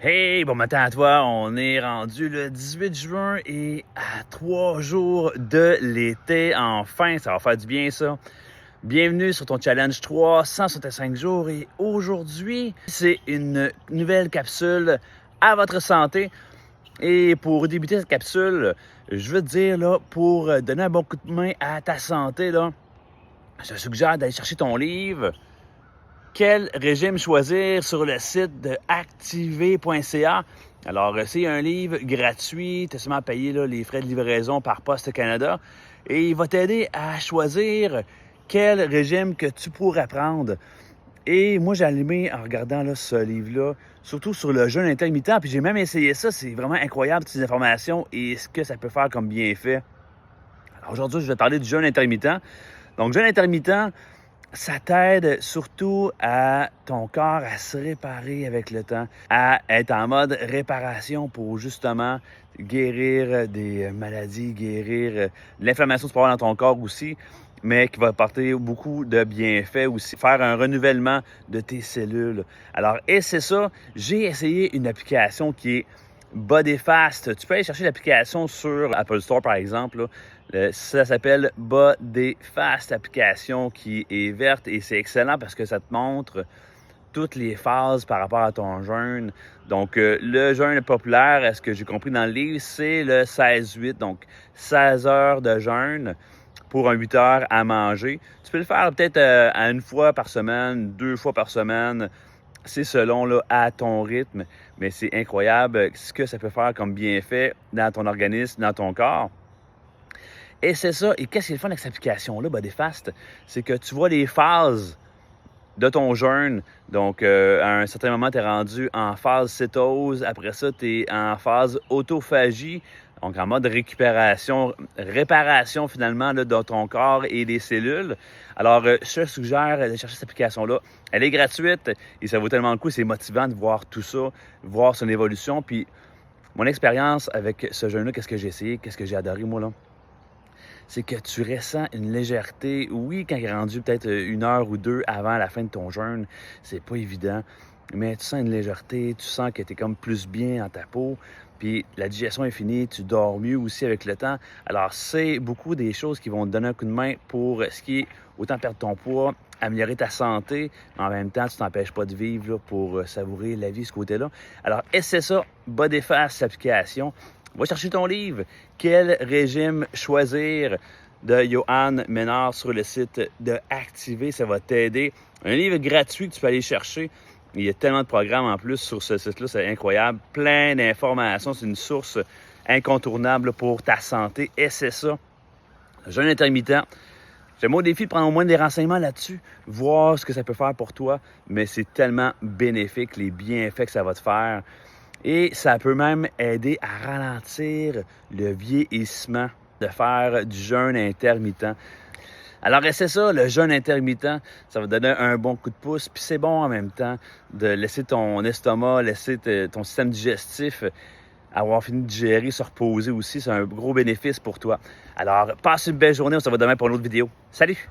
Hey, bon matin à toi. On est rendu le 18 juin et à 3 jours de l'été. Enfin, ça va faire du bien ça. Bienvenue sur ton challenge 365 jours et aujourd'hui, c'est une nouvelle capsule à votre santé. Et pour débuter cette capsule, je veux te dire, là, pour donner un bon coup de main à ta santé, là, je te suggère d'aller chercher ton livre. Quel régime choisir sur le site de activé.ca. Alors, c'est un livre gratuit. Tu as seulement à payer là, les frais de livraison par Poste Canada. Et il va t'aider à choisir quel régime que tu pourrais prendre. Et moi, j'ai allumé en regardant là, ce livre-là, surtout sur le jeûne intermittent. Puis j'ai même essayé ça. C'est vraiment incroyable, toutes ces informations et ce que ça peut faire comme bienfait. Alors aujourd'hui, je vais te parler du jeûne intermittent. Donc, jeûne intermittent, ça t'aide surtout à ton corps à se réparer avec le temps, à être en mode réparation pour justement guérir des maladies, guérir l'inflammation que tu peux avoir dans ton corps aussi, mais qui va apporter beaucoup de bienfaits aussi, faire un renouvellement de tes cellules. Alors, et c'est ça, j'ai essayé une application qui est BodyFast. Tu peux aller chercher l'application sur Apple Store, par exemple. Ça s'appelle BodyFast, l'application qui est verte et c'est excellent parce que ça te montre toutes les phases par rapport à ton jeûne. Donc, le jeûne populaire, ce que j'ai compris dans le livre, c'est le 16-8, donc 16 heures de jeûne pour un 8 heures à manger. Tu peux le faire peut-être à une fois par semaine, 2 fois par semaine. C'est selon là, à ton rythme, mais c'est incroyable ce que ça peut faire comme bienfait dans ton organisme, dans ton corps. Et c'est ça. Et qu'est-ce qui est le fun avec cette application-là, BodyFast? C'est que tu vois les phases de ton jeûne. Donc, à un certain moment, tu es rendu en phase cétose. Après ça, tu es en phase autophagie. Donc, en mode récupération, réparation finalement là, de ton corps et des cellules. Alors, je te suggère de chercher cette application-là. Elle est gratuite et ça vaut tellement le coup. C'est motivant de voir tout ça, voir son évolution. Puis, mon expérience avec ce jeûne-là, qu'est-ce que j'ai essayé, qu'est-ce que j'ai adoré, moi, là? C'est que tu ressens une légèreté. Oui, quand il est rendu peut-être 1 heure ou 2 avant la fin de ton jeûne, c'est pas évident. Mais tu sens une légèreté, tu sens que tu es comme plus bien dans ta peau. Puis la digestion est finie, tu dors mieux aussi avec le temps. Alors, c'est beaucoup des choses qui vont te donner un coup de main pour ce qui est autant perdre ton poids, améliorer ta santé, mais en même temps, tu t'empêches pas de vivre là, pour savourer la vie, ce côté-là. Alors, essaie ça, BodyFast, l'application. Va chercher ton livre. Quel régime choisir de Johan Ménard sur le site de Activé. Ça va t'aider. Un livre gratuit que tu peux aller chercher. Il y a tellement de programmes en plus sur ce site-là, c'est incroyable. Plein d'informations. C'est une source incontournable pour ta santé. Et c'est ça. Jeûne intermittent. J'ai mon défi de prendre au moins des renseignements là-dessus, voir ce que ça peut faire pour toi, mais c'est tellement bénéfique, les bienfaits que ça va te faire. Et ça peut même aider à ralentir le vieillissement, de faire du jeûne intermittent. Alors, c'est ça, le jeûne intermittent, ça va donner un bon coup de pouce. Puis c'est bon en même temps de laisser ton estomac, laisser ton système digestif avoir fini de digérer, se reposer aussi. C'est un gros bénéfice pour toi. Alors, passe une belle journée. On se voit demain pour une autre vidéo. Salut!